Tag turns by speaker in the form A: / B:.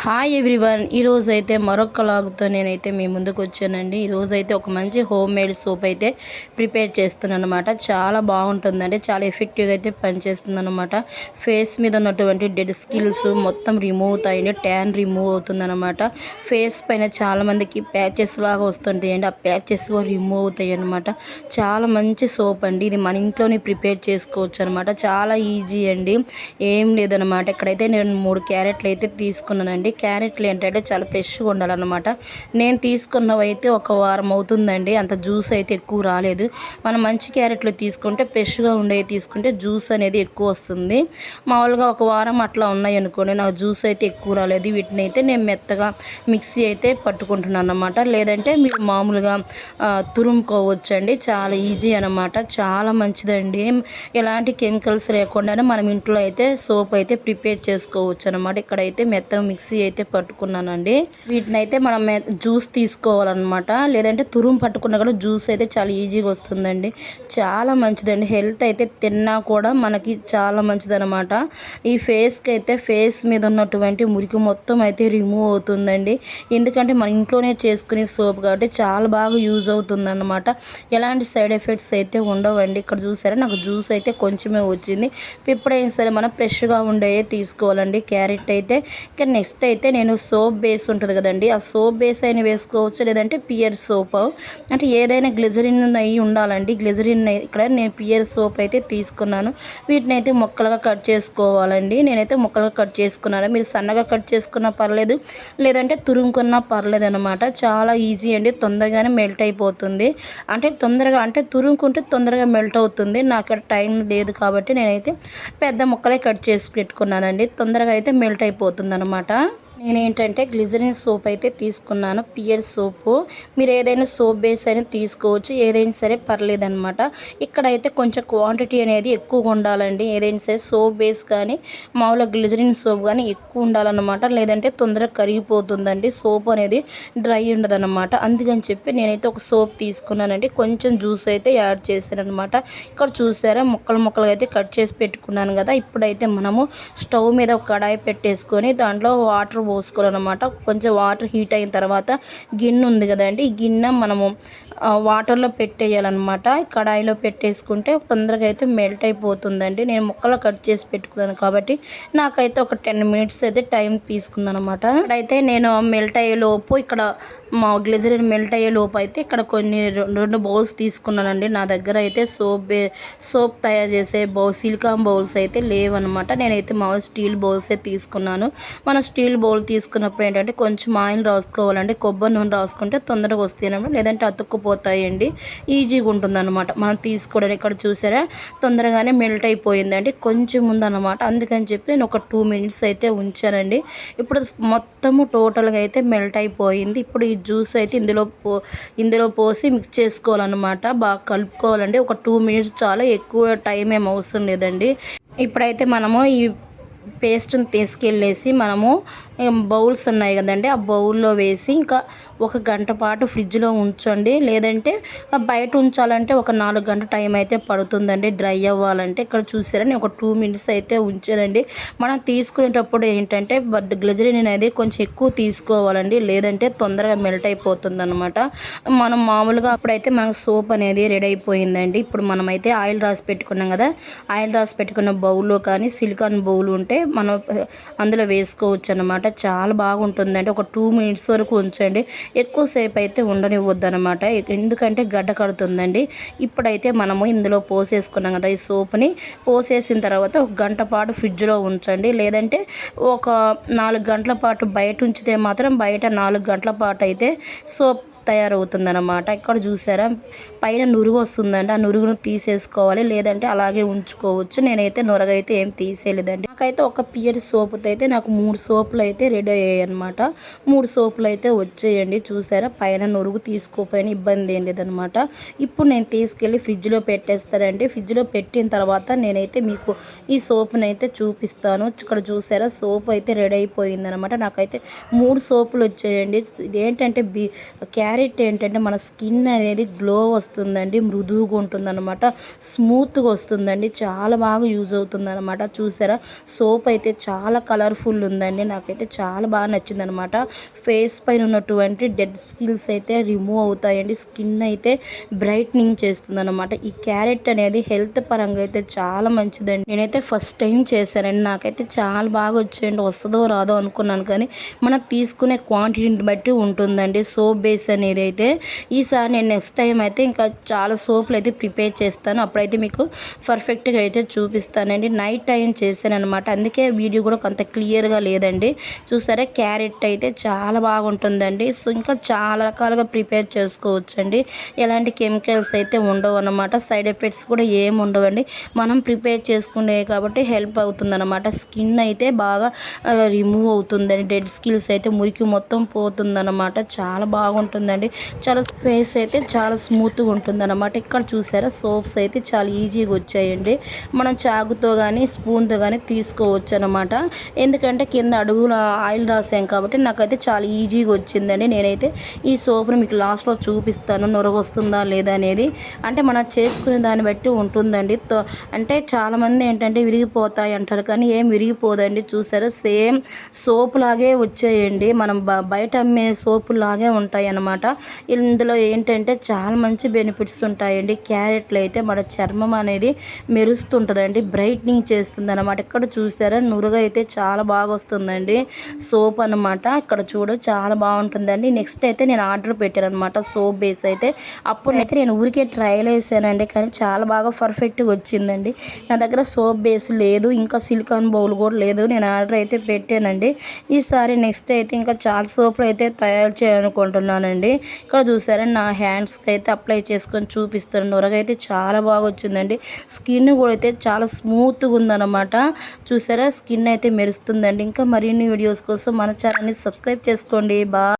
A: Hi everyone, ఈరోజైతే మరొక లాగుతో నేనైతే మీ ముందుకు వచ్చానండి. ఈరోజైతే ఒక మంచి హోమ్ మేడ్ సోప్ అయితే ప్రిపేర్ చేస్తున్నాను అనమాట. చాలా బాగుంటుందండి, చాలా ఎఫెక్టివ్గా అయితే పనిచేస్తుంది అనమాట. ఫేస్ మీద ఉన్నటువంటి డెడ్ స్కిల్స్ మొత్తం రిమూవ్ అవుతాయండి, ట్యాన్ రిమూవ్ అవుతుందన్నమాట. ఫేస్ పైన చాలామందికి ప్యాచెస్ లాగా వస్తుంటాయండి, ఆ ప్యాచెస్ రిమూవ్ అవుతాయి అనమాట. చాలా మంచి సోప్ అండి, ఇది మన ఇంట్లోనే ప్రిపేర్ చేసుకోవచ్చు అనమాట. చాలా ఈజీ అండి, ఏం లేదనమాట. ఇక్కడైతే నేను 3 క్యారెట్లు అయితే తీసుకున్నానండి. క్యారెట్లు ఏంటంటే చాలా ఫ్రెష్గా ఉండాలన్నమాట. నేను తీసుకున్నవి అయితే ఒక వారం అవుతుందండి, అంత జ్యూస్ అయితే ఎక్కువ రాలేదు. మనం మంచి క్యారెట్లు తీసుకుంటే ఫ్రెష్గా ఉండేవి తీసుకుంటే జ్యూస్ అనేది ఎక్కువ వస్తుంది. మామూలుగా ఒక వారం అట్లా ఉన్నాయి అనుకోండి, నాకు జ్యూస్ అయితే ఎక్కువ రాలేదు. వీటిని అయితే నేను మెత్తగా మిక్సీ అయితే పట్టుకుంటున్నాను అన్నమాట. లేదంటే మీరు మామూలుగా తురుముకోవచ్చండి, చాలా ఈజీ అనమాట. చాలా మంచిదండి, ఎలాంటి కెమికల్స్ లేకుండానే మనం ఇంట్లో అయితే సోప్ అయితే ప్రిపేర్ చేసుకోవచ్చు అనమాట. ఇక్కడైతే మెత్తగా మిక్సీ అయితే పట్టుకున్నానండి. వీటిని అయితే మనం జ్యూస్ తీసుకోవాలన్నమాట, లేదంటే తురుము పట్టుకున్నా కూడా జ్యూస్ అయితే చాలా ఈజీగా వస్తుందండి. చాలా మంచిదండి, హెల్త్ అయితే తిన్నా కూడా మనకి చాలా మంచిదన్నమాట. ఈ ఫేస్కి అయితే ఫేస్ మీద ఉన్నటువంటి మురికి మొత్తం అయితే రిమూవ్ అవుతుందండి. ఎందుకంటే మన ఇంట్లోనే చేసుకునే సోప్ కాబట్టి చాలా బాగా యూజ్ అవుతుందన్నమాట. ఎలాంటి సైడ్ ఎఫెక్ట్స్ అయితే ఉండవండి. ఇక్కడ చూసారా, నాకు జ్యూస్ అయితే కొంచెమే వచ్చింది. ఎప్పుడైనా సరే మనం ఫ్రెష్గా ఉండేవి తీసుకోవాలండి. క్యారెట్ అయితే ఇంకా నెక్స్ట్ అయితే నేను సోప్ బేస్ ఉంటుంది కదండి, ఆ సోప్ బేస్ అయినా వేసుకోవచ్చు, లేదంటే పియర్ సోప్, అంటే ఏదైనా గ్లిజరిన్ అయి ఉండాలండి. గ్లిజరిన్ ఇక్కడ నేను పియర్ సోప్ అయితే తీసుకున్నాను. వీటిని అయితే ముక్కలుగా కట్ చేసుకోవాలండి. నేనైతే ముక్కలుగా కట్ చేసుకున్నాను, మీరు సన్నగా కట్ చేసుకున్నా పర్లేదు, లేదంటే తురుముకున్నా పర్లేదు అనమాట. చాలా ఈజీ అండి, తొందరగానే మెల్ట్ అయిపోతుంది. అంటే తురుముకుంటే తొందరగా మెల్ట్ అవుతుంది. నాకు టైం లేదు కాబట్టి నేనైతే పెద్ద ముక్కలే కట్ చేసి పెట్టుకున్నానండి, తొందరగా అయితే మెల్ట్ అయిపోతుంది అనమాట. నేనేంటంటే గ్లిజరిన్ సోప్ అయితే తీసుకున్నాను, పియర్ సోపు. మీరు ఏదైనా సోప్ బేస్ అయినా తీసుకోవచ్చు, ఏదైనా సరే పర్లేదనమాట. ఇక్కడైతే కొంచెం క్వాంటిటీ అనేది ఎక్కువగా ఉండాలండి. ఏదైనా సరే సోప్ బేస్ కానీ మామూలుగా గ్లిజరిన్ సోప్ కానీ ఎక్కువ ఉండాలన్నమాట, లేదంటే తొందరగా కరిగిపోతుందండి. సోప్ అనేది డ్రై ఉండదన్నమాట. అందుకని చెప్పి నేనైతే ఒక సోప్ తీసుకున్నానండి, కొంచెం జ్యూస్ అయితే యాడ్ చేశాను అనమాట. ఇక్కడ చూసారా, ముక్కలుగా అయితే కట్ చేసి పెట్టుకున్నాను కదా. ఇప్పుడైతే మనము స్టవ్ మీద ఒక కడాయి పెట్టేసుకొని దాంట్లో వాటర్ పోసుకోవాలన్నమాట. కొంచెం వాటర్ హీట్ అయిన తర్వాత గిన్నె ఉంది కదండి, ఈ గిన్నె మనము వాటర్లో పెట్టేయాలన్నమాట. కడాయిలో పెట్టేసుకుంటే తొందరగా అయితే మెల్ట్ అయిపోతుందండి. నేను ముక్కలు కట్ చేసి పెట్టుకున్నాను కాబట్టి నాకైతే ఒక 10 మినిట్స్ అయితే టైం తీసుకుందనమాట. ఇక్కడైతే నేను మెల్ట్ అయ్యేలోపు ఇక్కడ మా గ్లిజరిన్ మెల్ట్ అయ్యేలోపు అయితే ఇక్కడ కొన్ని 2 బౌల్స్ తీసుకున్నానండి. నా దగ్గర అయితే సోప్ తయారు చేసే సిలికాన్ బౌల్స్ అయితే లేవన్నమాట. నేనైతే మామూలు స్టీల్ బౌల్సే తీసుకున్నాను. మనం స్టీల్ బౌల్ తీసుకున్నప్పుడు ఏంటంటే కొంచెం ఆయిల్ రాసుకోవాలండి, కొబ్బరి నూనె రాసుకుంటే తొందరగా వస్తాయన్నమాట, లేదంటే అతుక్కుపోతాయండి. ఈజీగా ఉంటుందన్నమాట మనం తీసుకోవడానికి. ఇక్కడ చూసారా, తొందరగానే మెల్ట్ అయిపోయిందండి, కొంచెం ఉందన్నమాట. అందుకని చెప్పి నేను ఒక 2 మినిట్స్ అయితే ఉంచానండి. ఇప్పుడు మొత్తము టోటల్గా అయితే మెల్ట్ అయిపోయింది. ఇప్పుడు ఈ జ్యూస్ అయితే ఇందులో పోసి మిక్స్ చేసుకోవాలన్నమాట, బాగా కలుపుకోవాలండి. ఒక 2 మినిట్స్ చాలా, ఎక్కువ టైం ఏం అవసరం లేదండి. ఇప్పుడైతే మనము ఈ పేస్ట్ని తీసుకెళ్ళేసి మనము బౌల్స్ ఉన్నాయి కదండి, ఆ బౌల్లో వేసి ఇంకా 1 గంట పాటు ఫ్రిడ్జ్లో ఉంచండి. లేదంటే బయట ఉంచాలంటే ఒక 4 గంటల టైం అయితే పడుతుందండి డ్రై అవ్వాలంటే. ఇక్కడ చూసారా, నేను ఒక 2 మినిట్స్ అయితే ఉంచానండి. మనం తీసుకునేటప్పుడు ఏంటంటే గ్లిజరిన్ అనేది కొంచెం ఎక్కువ తీసుకోవాలండి, లేదంటే తొందరగా మెల్ట్ అయిపోతుంది అనమాట. మనం మామూలుగా అప్పుడైతే మనకు సోప్ అనేది రెడీ అయిపోయిందండి. ఇప్పుడు మనమైతే ఆయిల్ రాసి పెట్టుకున్నాం కదా, ఆయిల్ రాసి పెట్టుకున్న బౌల్లో కానీ సిలికాన్ బౌల్ ఉంటే మనం అందులో వేసుకోవచ్చు అనమాట. చాలా బాగుంటుందండి. ఒక 2 మినిట్స్ వరకు ఉంచండి, ఎక్కువసేపు అయితే ఉండనివ్వద్దు అనమాట, ఎందుకంటే గడ్డ కడుతుందండి. ఇప్పుడైతే మనము ఇందులో పోసేసుకున్నాం కదా, ఈ సోప్ని పోసేసిన తర్వాత 1 గంట పాటు ఫ్రిడ్జ్లో ఉంచండి, లేదంటే ఒక 4 గంటల పాటు బయట ఉంచితే మాత్రం బయట 4 గంటల పాటు అయితే సోప్ తయారవుతుందన్నమాట. ఇక్కడ చూసారా, పైన నురుగు వస్తుందండి, ఆ నురుగును తీసేసుకోవాలి, లేదంటే అలాగే ఉంచుకోవచ్చు. నేనైతే నురగైతే ఏం తీసేయలేదండి. నాకైతే ఒక పియర్ సోపుతో అయితే నాకు 3 సోపులు అయితే రెడీ అయ్యాయి అనమాట. 3 సోపులు అయితే వచ్చేయండి. చూసారా, పైన నురుగు తీసుకోపోయిన ఇబ్బంది ఏం లేదనమాట. ఇప్పుడు నేను తీసుకెళ్ళి ఫ్రిడ్జ్లో పెట్టేస్తానండి. ఫ్రిడ్జ్లో పెట్టిన తర్వాత నేనైతే మీకు ఈ సోపుని అయితే చూపిస్తాను. ఇక్కడ చూసారా, సోప్ అయితే రెడీ అయిపోయిందనమాట. నాకైతే 3 సోపులు వచ్చాయండి. ఇదేంటంటే క్యారెట్ ఏంటంటే మన స్కిన్ అనేది గ్లో వస్తుందండి, మృదువుగా ఉంటుందన్నమాట, స్మూత్గా వస్తుందండి, చాలా బాగా యూజ్ అవుతుందన్నమాట. చూసారా, సోప్ అయితే చాలా కలర్ఫుల్ ఉందండి. నాకైతే చాలా బాగా నచ్చిందనమాట. ఫేస్ పైన ఉన్నటువంటి డెడ్ స్కిల్స్ అయితే రిమూవ్ అవుతాయండి. స్కిన్ అయితే బ్రైట్నింగ్ చేస్తుందన్నమాట. ఈ క్యారెట్ అనేది హెల్త్ పరంగా అయితే చాలా మంచిదండి. నేనైతే ఫస్ట్ టైం చేశానండి. నాకైతే చాలా బాగా వచ్చేయండి. వస్తుందో రాదో అనుకున్నాను, కానీ మనం తీసుకునే క్వాంటిటీని బట్టి ఉంటుందండి సోప్ బేస్ అనేది అయితే. ఈసారి నేను నెక్స్ట్ టైం అయితే ఇంకా చాలా సోపులు అయితే ప్రిపేర్ చేస్తాను. అప్పుడైతే మీకు పర్ఫెక్ట్గా అయితే చూపిస్తానండి. నైట్ టైం చేశానమాట, అందుకే వీడియో కూడా కొంత క్లియర్గా లేదండి. చూసారా, క్యారెట్ అయితే చాలా బాగుంటుందండి. సో ఇంకా చాలా రకాలుగా ప్రిపేర్ చేసుకోవచ్చండి. ఎలాంటి కెమికల్స్ అయితే ఉండవు అన్నమాట. సైడ్ ఎఫెక్ట్స్ కూడా ఏమి ఉండవండి. మనం ప్రిపేర్ చేసుకునే కాబట్టి హెల్ప్ అవుతుందన్నమాట. స్కిన్ అయితే బాగా రిమూవ్ అవుతుందండి. డెడ్ స్కిల్స్ అయితే మురికి మొత్తం పోతుందన్నమాట. చాలా బాగుంటుందండి. చాలా ఫేస్ అయితే చాలా స్మూత్గా ఉంటుందన్నమాట. ఇక్కడ చూసారా, సోప్స్ అయితే చాలా ఈజీగా వచ్చాయండి. మనం చాకుతో కానీ స్పూన్తో కానీ తీసుకోవచ్చు అనమాట. ఎందుకంటే కింద అడుగుల ఆయిల్ రాసాం కాబట్టి నాకైతే చాలా ఈజీగా వచ్చిందండి. నేనైతే ఈ సోప్ని మీకు లాస్ట్లో చూపిస్తాను, నొరగ వస్తుందా లేదా అనేది. అంటే మనం చేసుకునే దాన్ని బట్టి ఉంటుందండి. అంటే చాలామంది ఏంటంటే విరిగిపోతాయి అంటారు, కానీ ఏం విరిగిపోదండి. చూసారా, సేమ్ సోప్ లాగే వచ్చాయండి. మనం బయట అమ్మే సోపు లాగే ఉంటాయి అన్నమాట. ఇందులో ఏంటంటే చాలా మంచి బెనిఫిట్స్ ఉంటాయండి. క్యారెట్లు అయితే మన చర్మం అనేది మెరుస్తుంటుందండి, బ్రైట్నింగ్ చేస్తుంది అనమాట. ఇక్కడ చూసారా, నురుగ అయితే చాలా బాగా వస్తుందండి సోప్ అనమాట. ఇక్కడ చూడు, చాలా బాగుంటుందండి. నెక్స్ట్ అయితే నేను ఆర్డర్ పెట్టాను అనమాట సోప్ బేస్ అయితే. అప్పుడైతే నేను ఊరికే ట్రయల్ వేసానండి, కానీ చాలా బాగా పర్ఫెక్ట్గా వచ్చిందండి. నా దగ్గర సోప్ బేస్ లేదు, ఇంకా సిలికాన్ బౌల్ కూడా లేదు. నేను ఆర్డర్ అయితే పెట్టానండి. ఈసారి నెక్స్ట్ అయితే ఇంకా చాలా సోపులు అయితే తయారు చేయాలనుకుంటున్నానండి. ఇక్కడ చూసారా, నా హ్యాండ్స్కి అయితే అప్లై చేసుకొని చూపిస్తాను. నొరగైతే చాలా బాగా వచ్చిందండి. స్కిన్ కూడా అయితే చాలా స్మూత్గా ఉందన్నమాట. చూసారా, స్కిన్ అయితే మెరుస్తుందండి. ఇంకా మరిన్ని వీడియోస్ కోసం మన ఛానల్ని సబ్స్క్రైబ్ చేసుకోండి.